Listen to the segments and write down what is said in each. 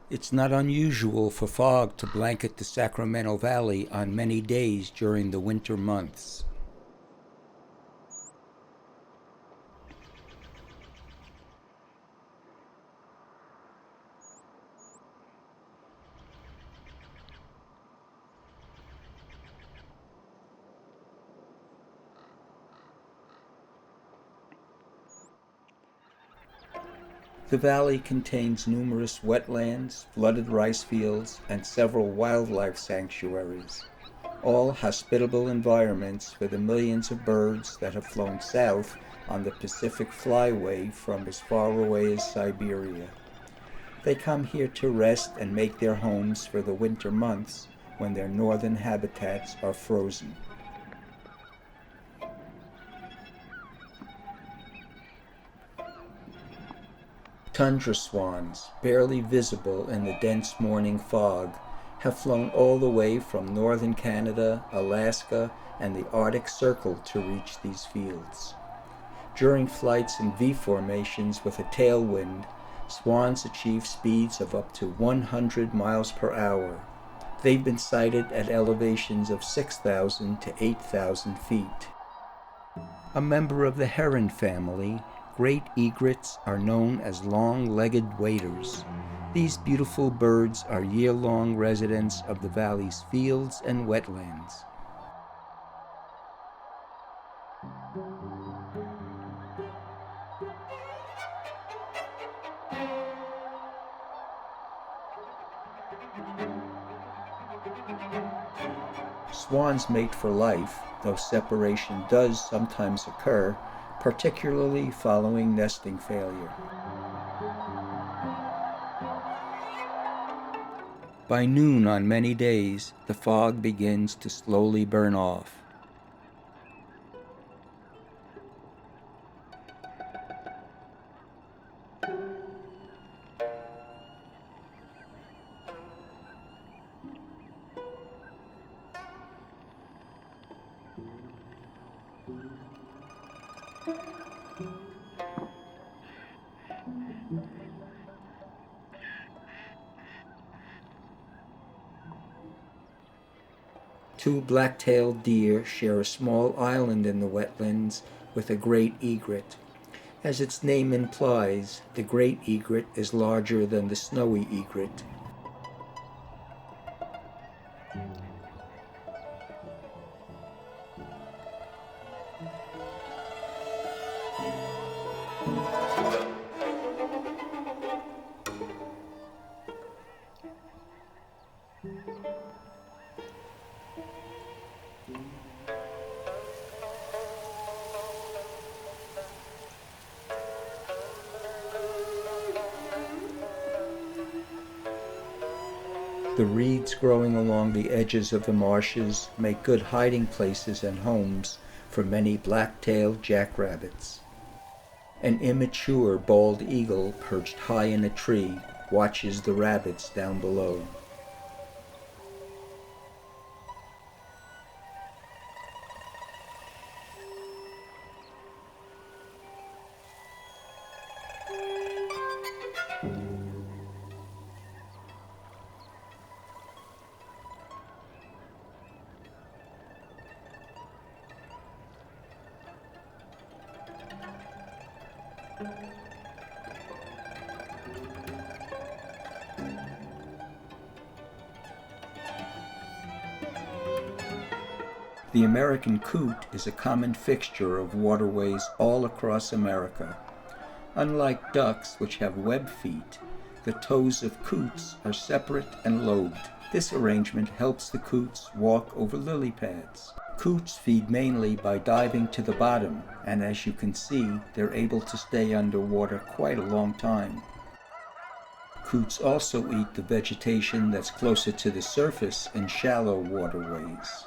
It's not unusual for fog to blanket the Sacramento Valley on many days during the winter months. The valley contains numerous wetlands, flooded rice fields, and several wildlife sanctuaries, all hospitable environments for the millions of birds that have flown south on the Pacific Flyway from as far away as Siberia. They come here to rest and make their homes for the winter months when their northern habitats are frozen. Tundra swans, barely visible in the dense morning fog, have flown all the way from northern Canada, Alaska, and the Arctic Circle to reach these fields. During flights in V formations with a tailwind, swans achieve speeds of up to 100 miles per hour. They've been sighted at elevations of 6,000 to 8,000 feet. A member of the heron family, great egrets are known as long-legged waders. These beautiful birds are year-long residents of the valley's fields and wetlands. Swans mate for life, though separation does sometimes occur, particularly following nesting failure. By noon on many days, the fog begins to slowly burn off. Two black-tailed deer share a small island in the wetlands with a great egret. As its name implies, the great egret is larger than the snowy egret. The reeds growing along the edges of the marshes make good hiding places and homes for many black-tailed jackrabbits. An immature bald eagle perched high in a tree watches the rabbits down below. The American coot is a common fixture of waterways all across America. Unlike ducks, which have web feet, the toes of coots are separate and lobed. This arrangement helps the coots walk over lily pads. Coots feed mainly by diving to the bottom, and as you can see, they're able to stay underwater quite a long time. Coots also eat the vegetation that's closer to the surface in shallow waterways.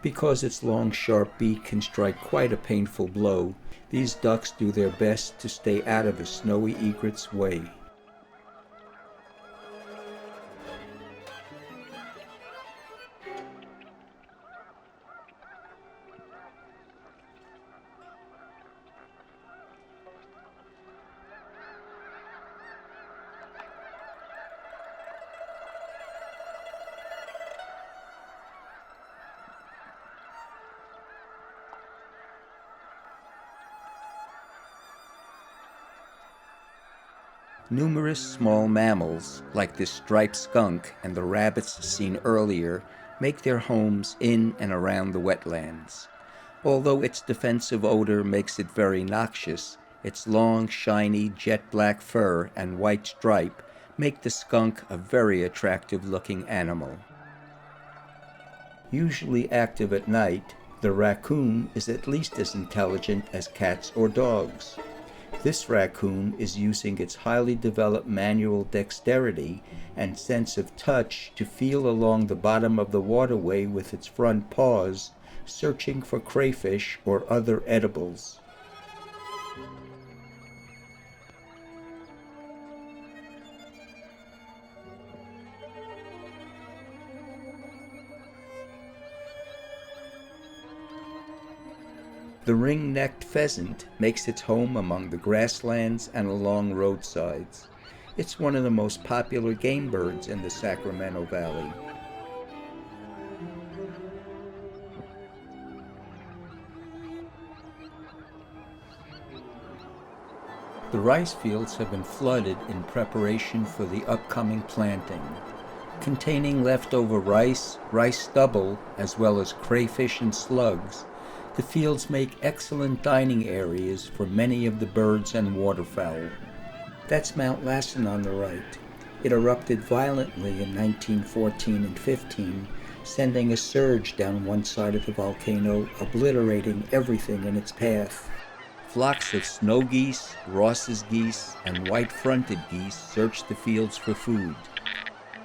Because its long, sharp beak can strike quite a painful blow, these ducks do their best to stay out of a snowy egret's way. Numerous small mammals, like this striped skunk and the rabbits seen earlier, make their homes in and around the wetlands. Although its defensive odor makes it very noxious, its long, shiny, jet-black fur and white stripe make the skunk a very attractive-looking animal. Usually active at night, the raccoon is at least as intelligent as cats or dogs. This raccoon is using its highly developed manual dexterity and sense of touch to feel along the bottom of the waterway with its front paws, searching for crayfish or other edibles. The ring-necked pheasant makes its home among the grasslands and along roadsides. It's one of the most popular game birds in the Sacramento Valley. The rice fields have been flooded in preparation for the upcoming planting. Containing leftover rice, rice stubble, as well as crayfish and slugs, the fields make excellent dining areas for many of the birds and waterfowl. That's Mount Lassen on the right. It erupted violently in 1914 and 15, sending a surge down one side of the volcano, obliterating everything in its path. Flocks of snow geese, Ross's geese, and white fronted geese search the fields for food.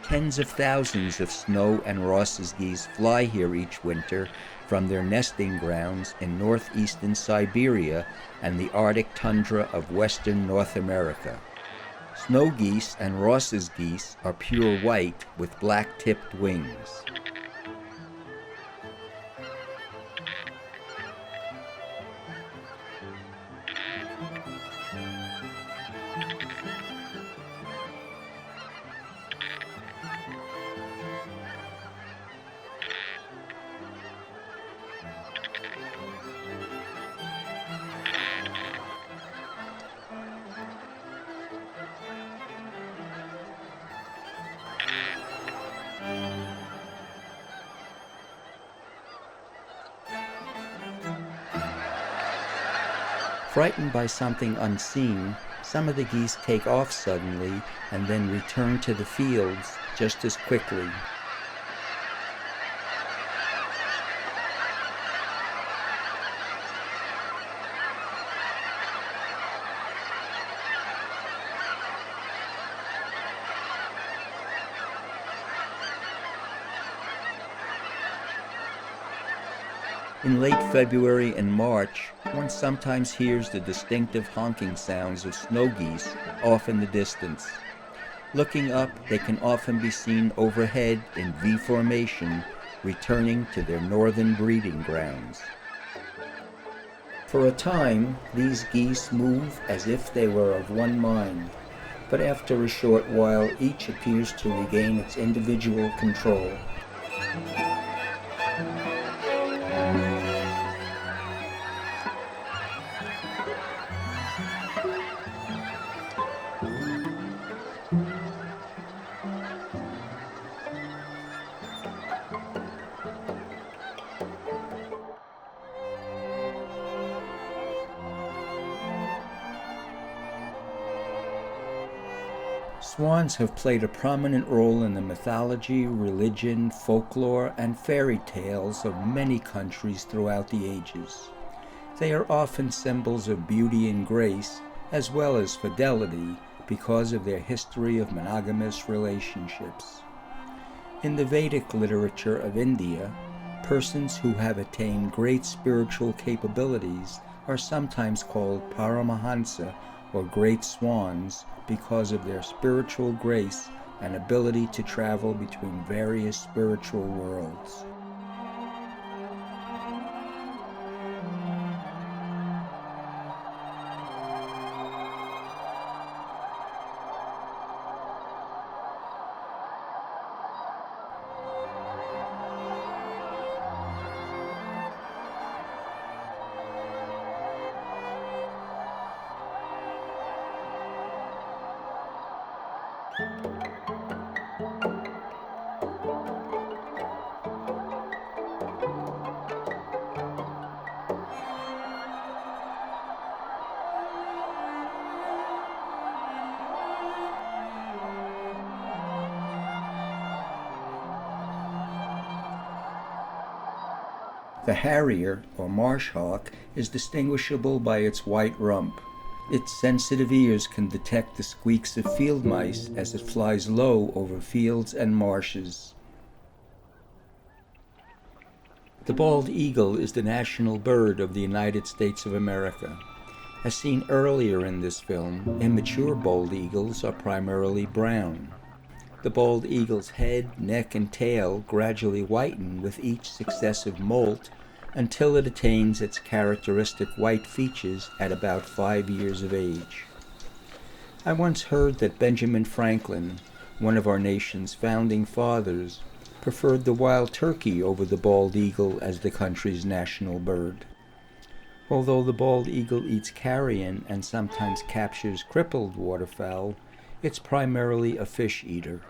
Tens of thousands of snow and Ross's geese fly here each winter from their nesting grounds in northeastern Siberia and the Arctic tundra of western North America. Snow geese and Ross's geese are pure white with black-tipped wings. Frightened by something unseen, some of the geese take off suddenly and then return to the fields just as quickly. In late February and March, one sometimes hears the distinctive honking sounds of snow geese off in the distance. Looking up, they can often be seen overhead in V formation, returning to their northern breeding grounds. For a time, these geese move as if they were of one mind, but after a short while, each appears to regain its individual control. Swans have played a prominent role in the mythology, religion, folklore, and fairy tales of many countries throughout the ages. They are often symbols of beauty and grace, as well as fidelity, because of their history of monogamous relationships. In the Vedic literature of India, Persons who have attained great spiritual capabilities are sometimes called Paramahansa, or great swans, because of their spiritual grace and ability to travel between various spiritual worlds. The harrier, or marsh hawk, is distinguishable by its white rump. Its sensitive ears can detect the squeaks of field mice as it flies low over fields and marshes. The bald eagle is the national bird of the United States of America. As seen earlier in this film, immature bald eagles are primarily brown. The bald eagle's head, neck, and tail gradually whiten with each successive molt until it attains its characteristic white features at about 5 years of age. I once heard that Benjamin Franklin, one of our nation's founding fathers, preferred the wild turkey over the bald eagle as the country's national bird. Although the bald eagle eats carrion and sometimes captures crippled waterfowl, it's primarily a fish eater.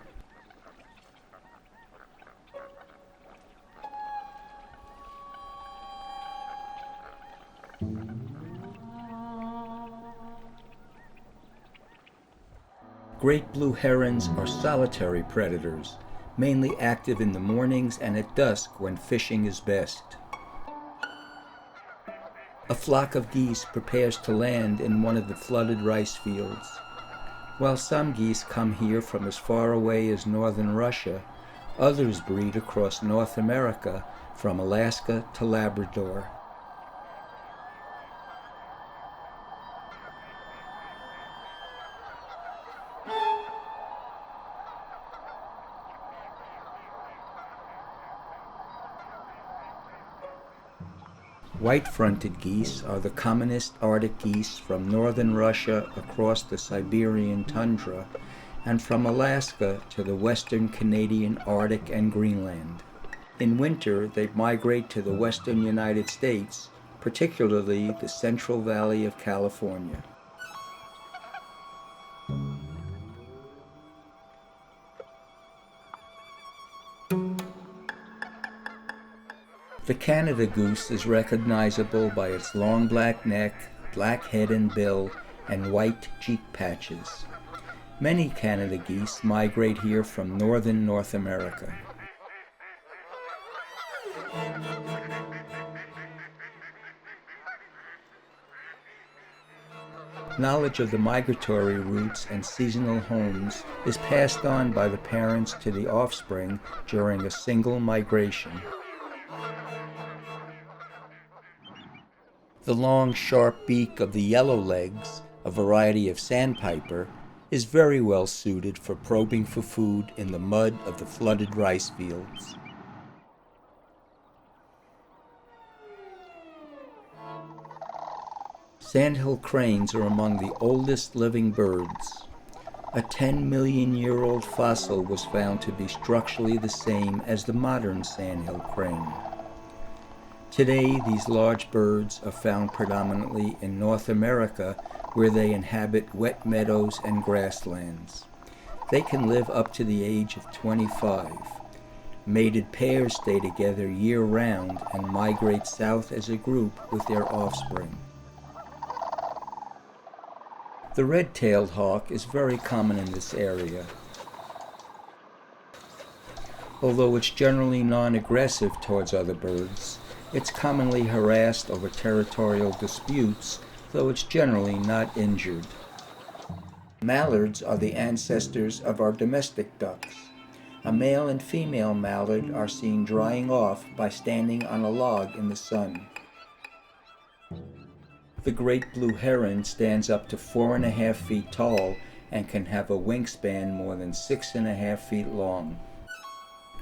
Great blue herons are solitary predators, mainly active in the mornings and at dusk when fishing is best. A flock of geese prepares to land in one of the flooded rice fields. While some geese come here from as far away as northern Russia, others breed across North America from Alaska to Labrador. White-fronted geese are the commonest Arctic geese from northern Russia across the Siberian tundra and from Alaska to the western Canadian Arctic and Greenland. In winter, they migrate to the western United States, particularly the Central Valley of California. The Canada goose is recognizable by its long black neck, black head and bill, and white cheek patches. Many Canada geese migrate here from northern North America. Knowledge of the migratory routes and seasonal homes is passed on by the parents to the offspring during a single migration. The long, sharp beak of the yellowlegs, a variety of sandpiper, is very well suited for probing for food in the mud of the flooded rice fields. Sandhill cranes are among the oldest living birds. A 10-million-year-old fossil was found to be structurally the same as the modern sandhill crane. Today, these large birds are found predominantly in North America, where they inhabit wet meadows and grasslands. They can live up to the age of 25. Mated pairs stay together year-round and migrate south as a group with their offspring. The red-tailed hawk is very common in this area. Although it's generally non-aggressive towards other birds, it's commonly harassed over territorial disputes, though it's generally not injured. Mallards are the ancestors of our domestic ducks. A male and female mallard are seen drying off by standing on a log in the sun. The great blue heron stands up to 4.5 feet tall and can have a wingspan more than 6.5 feet long.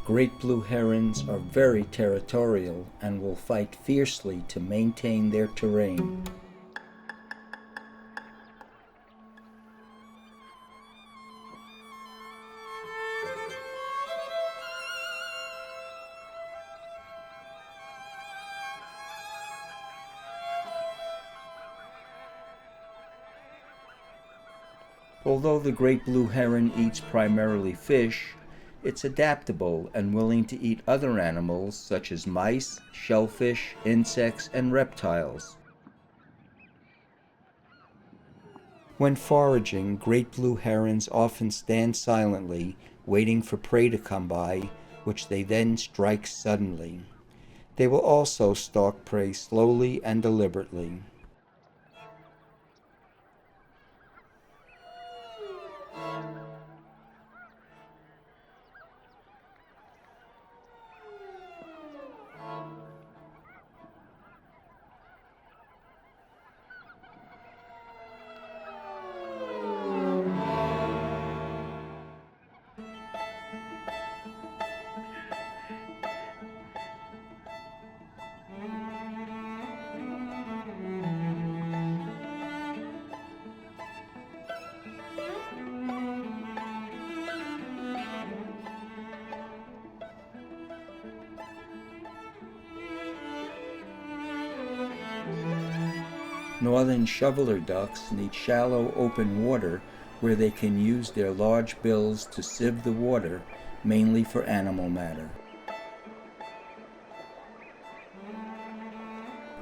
Great blue herons are very territorial and will fight fiercely to maintain their terrain. Although the great blue heron eats primarily fish, it's adaptable and willing to eat other animals such as mice, shellfish, insects, and reptiles. When foraging, great blue herons often stand silently, waiting for prey to come by, which they then strike suddenly. They will also stalk prey slowly and deliberately. Northern shoveler ducks need shallow open water where they can use their large bills to sieve the water, mainly for animal matter.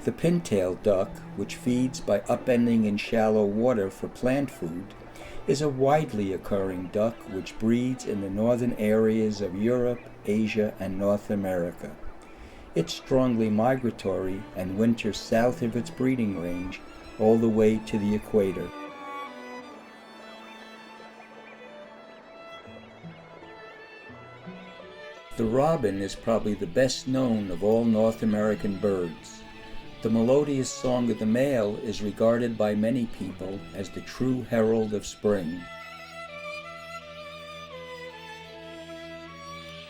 The pintail duck, which feeds by upending in shallow water for plant food, is a widely occurring duck which breeds in the northern areas of Europe, Asia, and North America. It's strongly migratory and winters south of its breeding range all the way to the equator. The robin is probably the best known of all North American birds. The melodious song of the male is regarded by many people as the true herald of spring.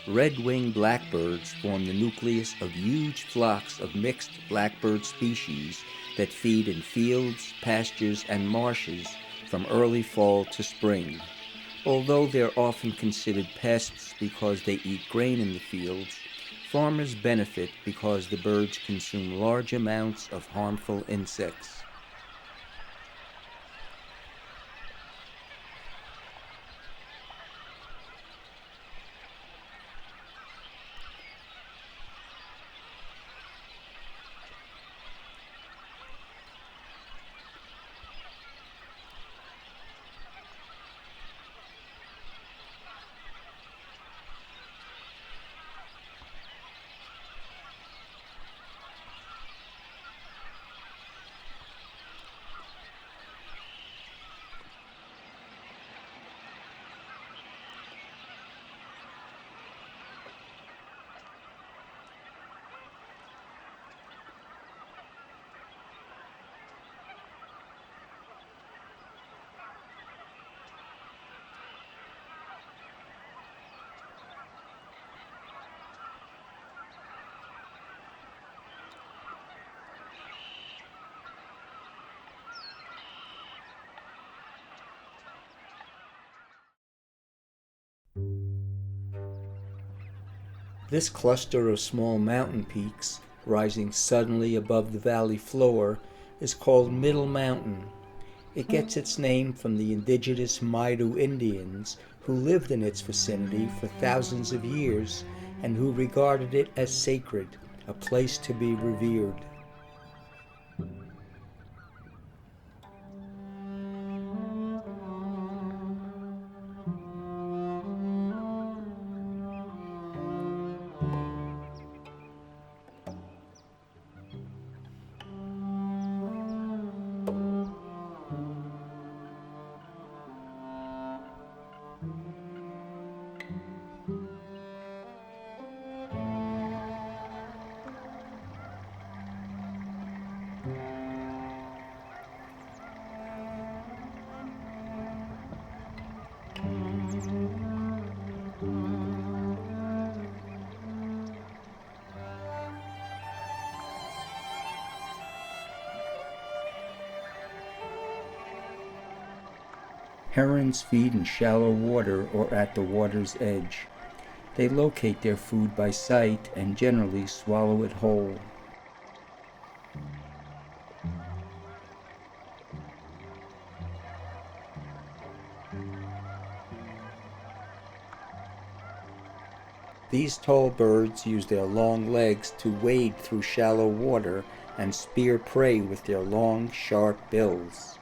Red-winged blackbirds form the nucleus of huge flocks of mixed blackbird species that feed in fields, pastures, and marshes from early fall to spring. Although they're often considered pests because they eat grain in the fields, farmers benefit because the birds consume large amounts of harmful insects. This cluster of small mountain peaks, rising suddenly above the valley floor, is called Middle Mountain. It gets its name from the indigenous Maidu Indians who lived in its vicinity for thousands of years and who regarded it as sacred, a place to be revered. Herons feed in shallow water or at the water's edge. They locate their food by sight and generally swallow it whole. These tall birds use their long legs to wade through shallow water and spear prey with their long, sharp bills.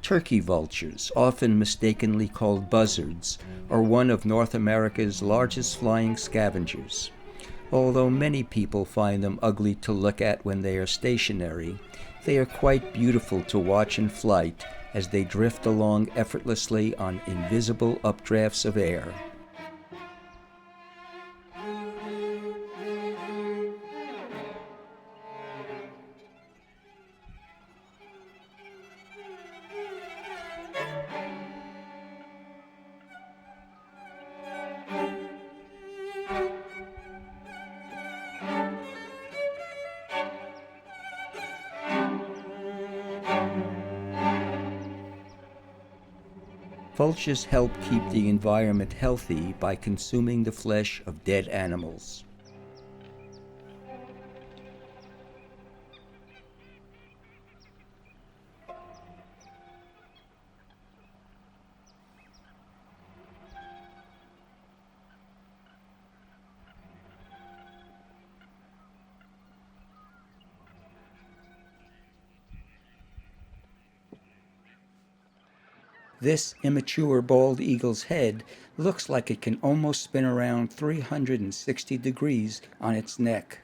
Turkey vultures, often mistakenly called buzzards, are one of North America's largest flying scavengers. Although many people find them ugly to look at when they are stationary, they are quite beautiful to watch in flight as they drift along effortlessly on invisible updrafts of air. Vultures help keep the environment healthy by consuming the flesh of dead animals. This immature bald eagle's head looks like it can almost spin around 360 degrees on its neck.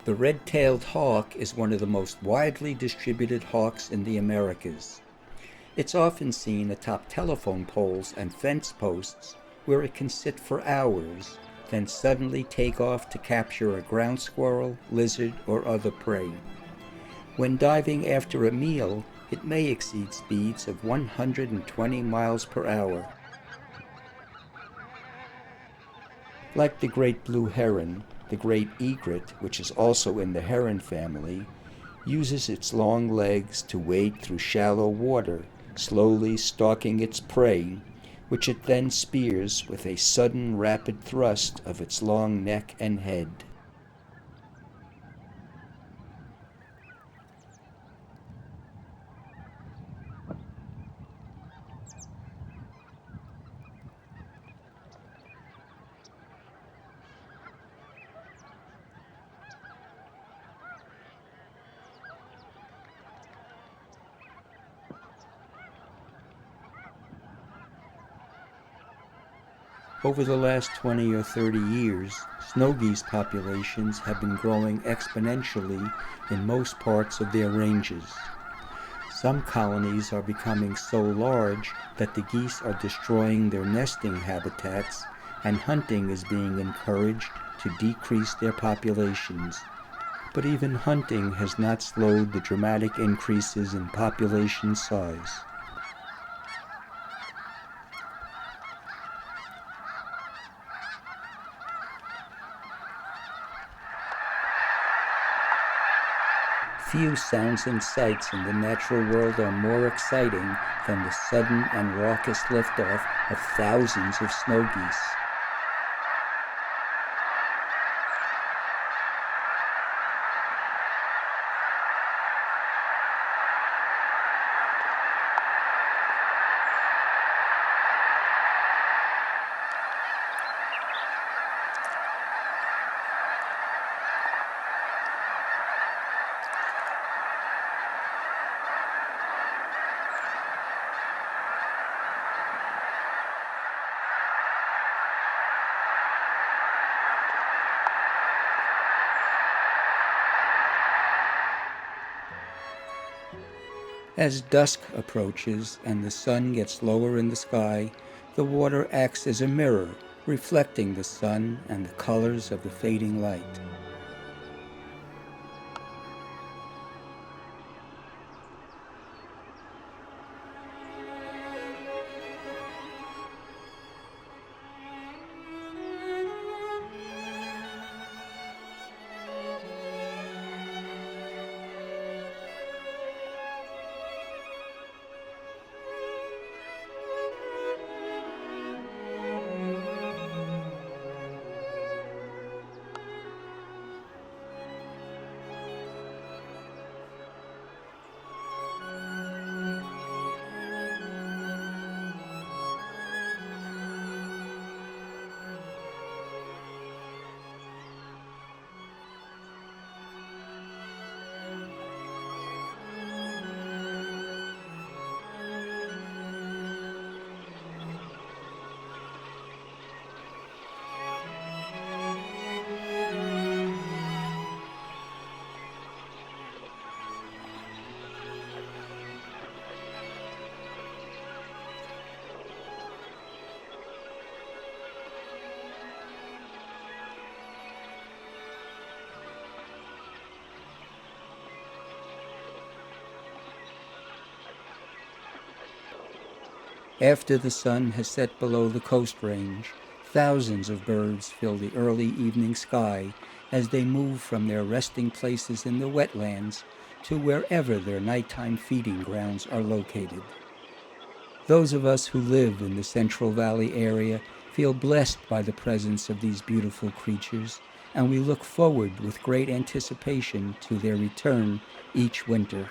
The red-tailed hawk is one of the most widely distributed hawks in the Americas. It's often seen atop telephone poles and fence posts where it can sit for hours, then suddenly take off to capture a ground squirrel, lizard, or other prey. When diving after a meal, it may exceed speeds of 120 miles per hour. Like the great blue heron, the great egret, which is also in the heron family, uses its long legs to wade through shallow water, slowly stalking its prey, which it then spears with a sudden rapid thrust of its long neck and head. Over the last 20 or 30 years, snow geese populations have been growing exponentially in most parts of their ranges. Some colonies are becoming so large that the geese are destroying their nesting habitats, and hunting is being encouraged to decrease their populations. But even hunting has not slowed the dramatic increases in population size. Few sounds and sights in the natural world are more exciting than the sudden and raucous liftoff of thousands of snow geese. As dusk approaches and the sun gets lower in the sky, the water acts as a mirror, reflecting the sun and the colors of the fading light. After the sun has set below the coast range, thousands of birds fill the early evening sky as they move from their resting places in the wetlands to wherever their nighttime feeding grounds are located. Those of us who live in the Central Valley area feel blessed by the presence of these beautiful creatures, and we look forward with great anticipation to their return each winter.